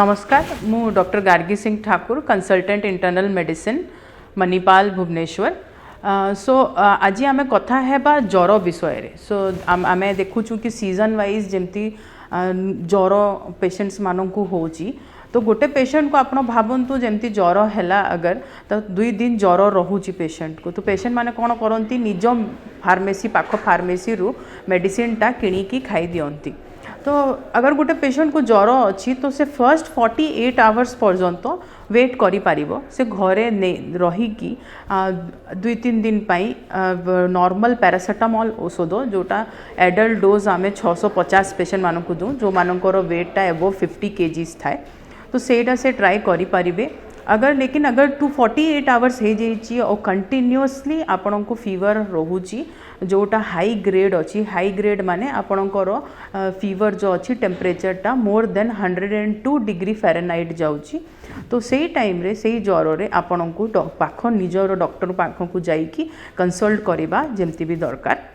नमस्कार मु doctor Gargi Singh Thakur consultant internal medicine Manipal Bhubaneswar आज आम कथा है ज्वर विषय रे सो आम देखुचु कि सीजन वाइज जमती ज्वर पेशेंट्स मानू हो तो गोटे पेशेंट को आप भावतु जमती ज्वर है अगर तो 2 दिन ज्वर रोचे पेशेंट को तो पेशेंट माने कौन करती निज फार्मेसी पाख फार्मेसी रु मेडिसिन टा किणिकी खाई दियंती। तो अगर गोटे पेशेंट को ज्वर अच्छी तो से फर्स्ट 48 आवर्स पर्यंत वेट करि पारिबो से घरे रहीकि 2-3 दिन पाई नॉर्मल पैरासिटामोल औषध जोटा एडल्ट डोज आम 650 पेशेंट मानक दूँ जो मानकर वेटा एबो 50 kgs थाए तो सेटा से ट्राई करि पारिबे। लेकिन अगर 248 आवर्स हो जाइए और कंटिन्यूअसली आपण को फीवर रोची जोटा हाई ग्रेड अच्छी हाई ग्रेड माने आपणकर फीवर जो अच्छी टेम्परेचरटा मोर देन 102 डिग्री फ़ारेनहाइट जाउची तो सही टाइम रे सही ज्वर रे आपण को पाख निजर डॉक्टर पाख को जाइकी कंसल्ट करवा जमती भी दरकार।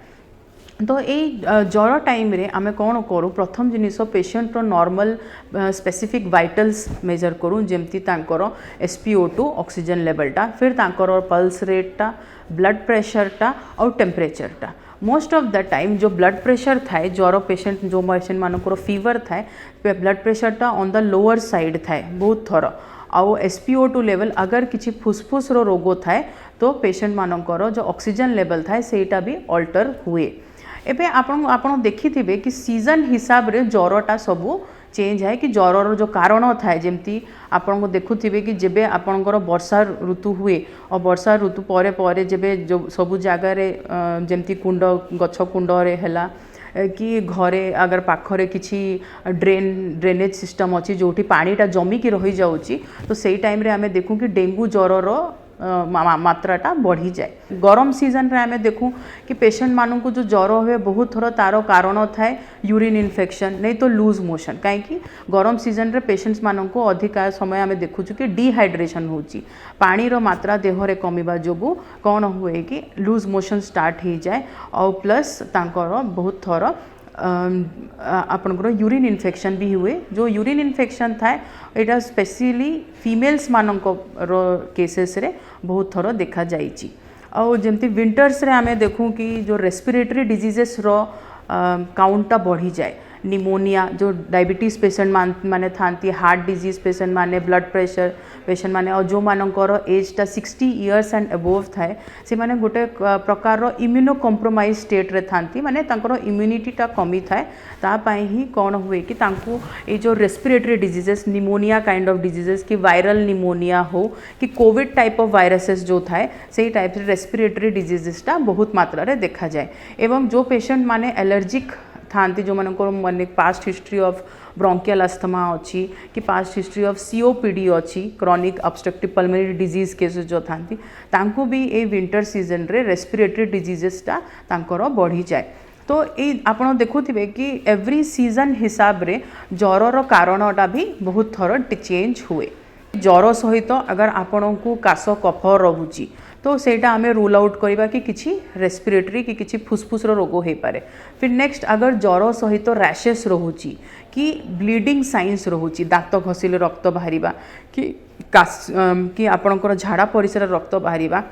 तो यही ज्वर टाइम रे आमे कौन करूँ प्रथम जिनिस patient normal specific vitals measure करूँ जमती SpO2 ऑक्सीजन लेवलटा फिर तांकर पल्स रेटटा ब्लड प्रेशरटा और टेम्परेचरटा मोस्ट ऑफ द टाइम जो ब्लड प्रेशर थाए ज्वर पेशेंट जो पेशेंट मानकर फीवर थाए ब्लड प्रेशरटा ऑन द लोअर साइड थाए बहुत थर आउ SpO2 लेवल अगर किसी फुसफुस रोग थाए तो पेशेंट मानकर जो ऑक्सीजन लेवल थाए सेटा भी अल्टर हुए। एबे आपण देखिथिबे कि सीजन हिसाब रे ज्वरटा सबू चेंज है कि ज्वर जो कारण थाए जमती आपण को देखुथिबे कि जेबे आपणकर वर्षा ऋतु हुए और वर्षा ऋतु परे परे जेबे जो सबू जगह रे जमती कुंड गछ कुंड रे हैला कि घरे अगर पाखरे किसी ड्रेनेज सिस्टम अच्छी जोटी पानीटा जमिकी रही जाउची तो सही टाइम रे आमे देखूँ कि डेंगू ज्वर मात्राटा बढ़ी जाए। गरम सीजन रे आमे देखूँ कि पेशेंट मानू को जो ज्वर हुए बहुत थोड़ा तार कारण थाए यूरिन इन्फेक्शन नहीं तो लूज मोशन कहीं गरम सीजन रे पेशेंट्स मानू को अधिका समय आमे देखुचु कि डिहाइड्रेशन होची पानी रो मात्रा देह रे कमिबा जोगु कौन हुए कि लूज मोशन स्टार्ट हो जाए और प्लस तांकर बहुत थोड़ा आपनकर यूरिन इन्फेक्शन भी हुए जो यूरिन इन्फेक्शन थाए एटा स्पेशली फीमेल्स मानक केसेस रे बहुत थोड़ा देखा जाइची। और जमती विंटर्स रे आमे देखूँ कि जो रेस्पिरेटरी डिजीजेस रो काउंटा बढ़ी जाए निमोनिया जो डायबिटीज पेशेंट माने थांती हार्ट डिजीज पेशेंट माने ब्लड प्रेशर पेशेंट माने और जो मानकर एजटा 60 इयर्स एंड अबोव थाए से माने गोटे प्रकार इम्यूनो कॉम्प्रोमाइज स्टेट रे थांती माने तांकर इम्यूनिटीटा कमी थाए तापाई ही कौन हुए कि तांको ये जो respiratory diseases pneumonia kind of diseases कि वायरल निमोनिया हो कि कोविड टाइप ऑफ वायरसेस जो थाए से टाइप से रेस्पिरेटरी डिजीजेसटा बहुत मात्रा रे देखा जाए। एवं जो पेशेंट माने एलर्जिक थांती जो मानकर माने past history of bronchial asthma अच्छी कि पास्ट हिस्ट्री ऑफ COPD अच्छी chronic obstructive pulmonary disease cases जो थांती तांको भी ए विंटर सीजन रे रेस्पिरेटरी डिजीजेसटा तांकर बढ़ी जाए। तो ये आपण देखुथिबे कि एवरी सीजन हिसाब रे ज्वर कारणटा भी बहुत थोड़ा चेंज हुए। ज्वर सहित अगर आपण को काश कफ रोची तो सेटा आमे रूल आउट करवा कि किसी रेस्पिरेटरी कि किसी फुसफुस रोग हो पारे। फिर नेक्स्ट अगर ज्वर सहित रैशेस रोची कि ब्लीडिंग साइंस रोची दांत घसिले रक्त बाहरिबा कि आपणकर झाड़ा परिस्रा रक्त बाहरिबा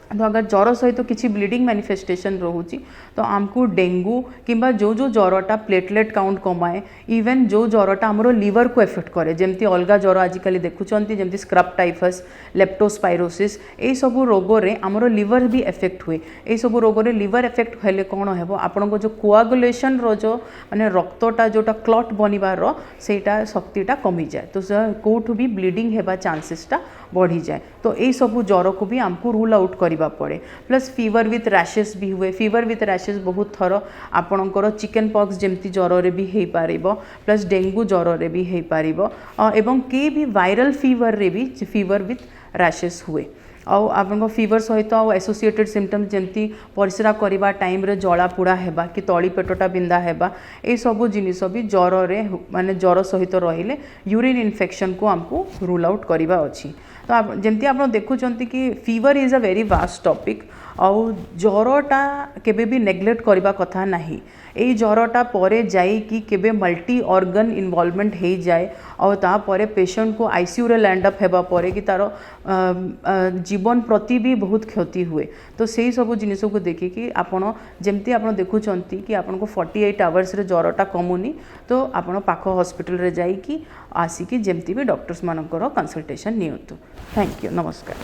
तो अगर ज्वर सहित किसी ब्लीडिंग मैनिफेस्टेशन रोची तो आमको डेंगू किंबा जो जो ज्वरटा प्लेटलेट काउंट कमाए इवेन जो ज्वरटा आमर लिवर को एफेक्ट करे जमती अलग ज्वर आजिकल देखुंत जमती स्क्रब टाइफस लेप्टोस्पाइरोसिस यही सब रोग रे आमर लिवर भी एफेक्ट हुए यही सब रोग रे लिवर एफेक्ट हेले कौन हेबो आपण जो कोआगुलेशन रो जो माने रक्तटा जोटा क्लॉट बनिबार सेटा शक्तिटा कमी जाए तो कोठू भी ब्लीडिंग हेबा चांसेसटा बढ़ी जाए। तो यही सब ज्वर को भी आमको रूल आउट करबा पड़े। प्लस फीवर विथ रैशेस भी हुए फीवर विथ रैशेस बहुत थर आपणकर चिकन पॉक्स जमती ज्वर रे भी हो पारिबो प्लस डेंगू ज्वर रे भी हो पारिबो एवं के भी वायरल फीवर रे भी फीवर विथ रैशेस हुए और आपन फीवर सहित एसोसिएटेड सिम्पटम्स जमती परिस्रा करवा टाइम रे जला पोड़ा हेबा कि तली पेटटा बिंदा हेबा ए सब जिनिस भी ज्वर रे माने ज्वर सहित रहिले यूरिन इन्फेक्शन को आमको रूल आउट करवा अच्छी। तो जमती आप देखुं कि fever is a very vast topic आउ ज्वरटा केबे भी नेग्लेक्ट करबा कथा नाही एई ज्वरटा परे जाई कि केबे मल्टी ऑर्गन इन्वॉल्वमेंट हो जाए और तापर पेशेंट को आईसीयू रे लैंड अप हेबा परे कि तार जीवन प्रति भी बहुत क्षति हुए तो से सब जिनिस को देखिकी आपण जमती आपण देखुचंती कि आपण को 48 आवर्स रे ज्वरटा कमुनी तो आपण पाख हॉस्पिटल रे जाई कि आसिकी जमती भी डॉक्टर्स मानकर कंसल्टेशन नियंतु। थैंक यू, नमस्कार।